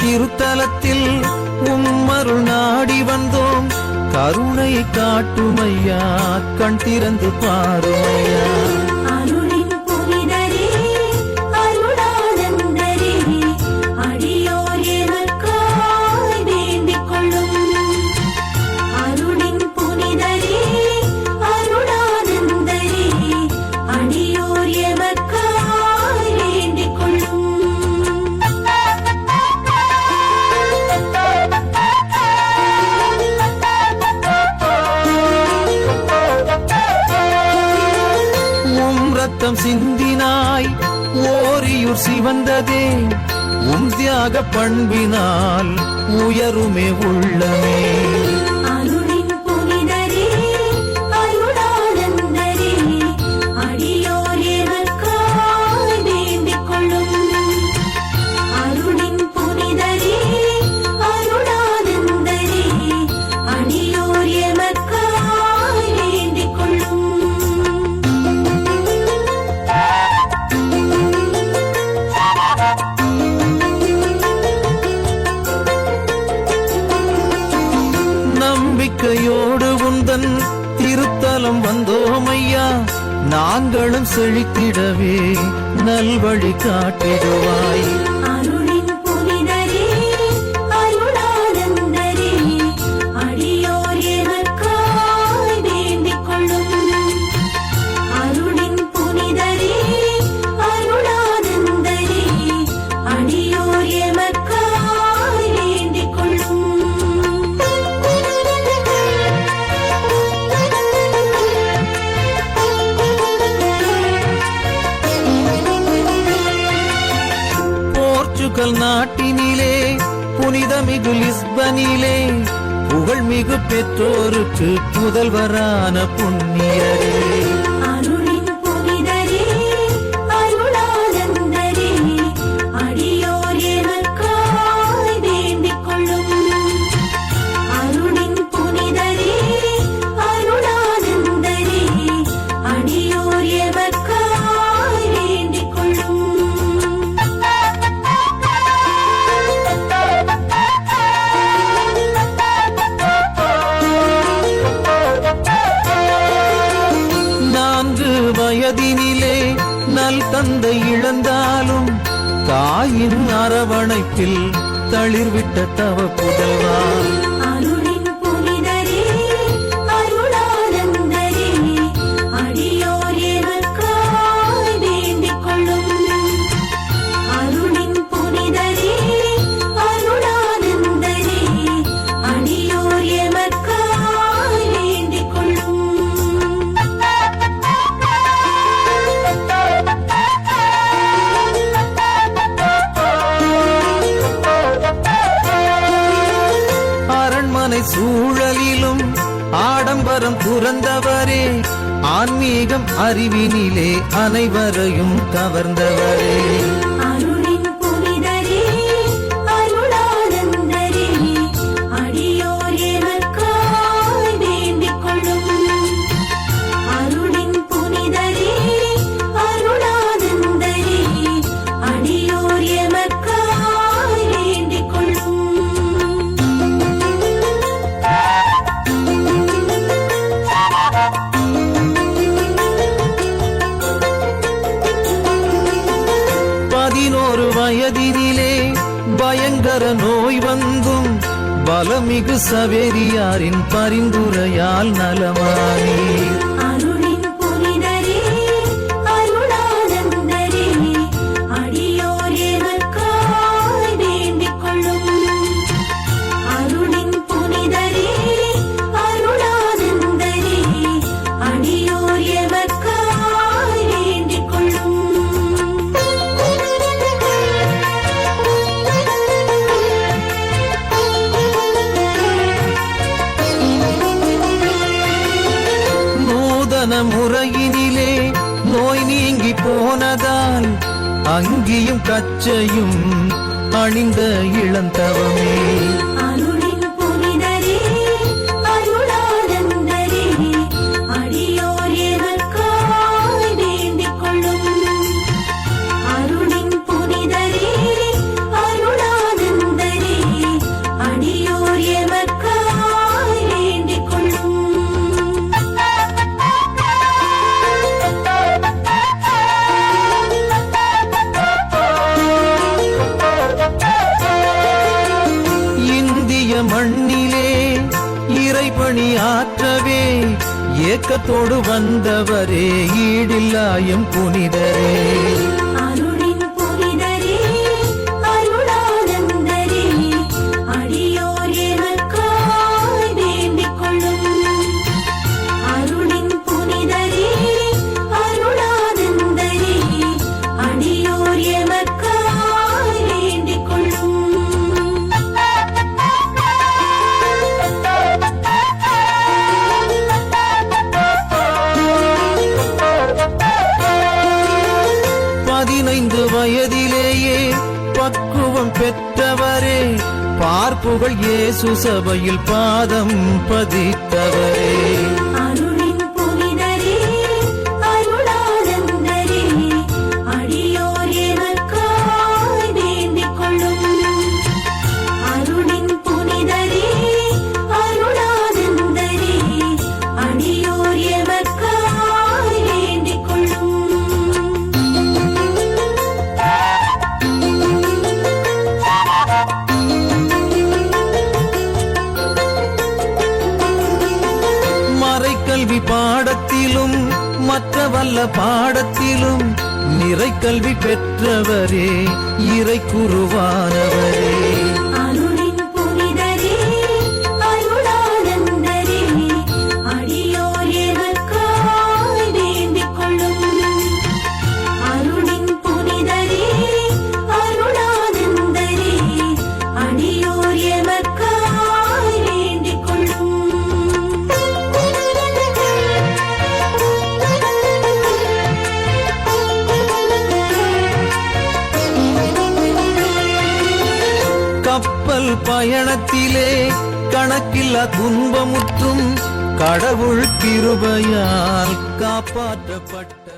திருத்தலத்தில் உம்மருள் நாடி வந்தோம். கருணை காட்டுமையா, கண் திறந்து பாருமையா. சிந்தினாய் ஓரியூர் சிவந்ததே, தியாக பண்பினால் உயருமே உள்ளமே. நம்பிக்கையோடு உந்தன் திருத்தலம் வந்தோமையா, நாங்களும் செழித்திடவே நல்வழி காட்டிடுவாய். நாட்டினிலே புனிதமிகு லிஸ்பனிலே புகழ்மிகு பெற்றோருக்கு முதல்வரான புண்ணியரே. வயதினிலே நல் தந்தை இழந்தாலும் தாயின் அரவணைப்பில் தளிர்விட்ட தவ புதல்வா. சூழலிலும் ஆடம்பரம் துறந்தவரே, ஆன்மீகம் அறிவினிலே அனைவரையும் கவர்ந்தவரே. வயதினிலே பயங்கர நோய் வந்தும் பலமிகு சவேரியாரின் பரிந்துரையால் நலமானீர். முறையினிலே நோய் நீங்கி போனதால் அங்கியும் கச்சையும் அணிந்த இளந்தவமே. அருளின் புனிதரே, அருளானந்தரே, அடியோர் எமக்காய் வேண்டிக் கொள்ளும். அருளின் புனிதரே, அருளானந்தரே, அடியோர் எமக்காய் வேண்டிக் கொள்ளும். இந்திய மண்ணிலே இறைபணி ஆற்றவே ஏக்கத்தோடு வந்தவரே ஈடில்லாயம் புனிதரே. அருளின் புனிதரே, அருளானந்தரே, அடியோர் எமக்காய் வேண்டிக் கொள்ளும். அருளின் புனிதரே, அருளானந்தரே, அடியோர் எமக்காய் வேண்டிக் கொள்ளும். வயதிலேயே பக்குவம் பெற்றவரே பார்ப்புகள் இயேசு சபையில் பாதம் பதித்தவரே. அருளின் புனிதரே, அருளானந்தரே, அடியோர் எமக்காய் வேண்டிக் கொள்ளும். அருளின் புனிதரே, அருளானந்தரே, அடியோர் எமக்காய் வேண்டிக் கொள்ளும். கல்வி பாடத்திலும் மற்ற வல்ல பாடத்திலும் நிறை கல்வி பெற்றவரே இறை குருவானவரே. அருளின் புனிதரே, அருளானந்தரே, அடியோர் எமக்காய் வேண்டிக் கொள்ளும். அருளின் புனிதரே, அருளானந்தரே, அடியோர் எமக்காய் வேண்டிக் கொள்ளும். கப்பல் பயணத்திலே கணக்கில்லா துன்பமுற்றும் கடவுள் கிருபையால் காப்பாற்றப்பட்ட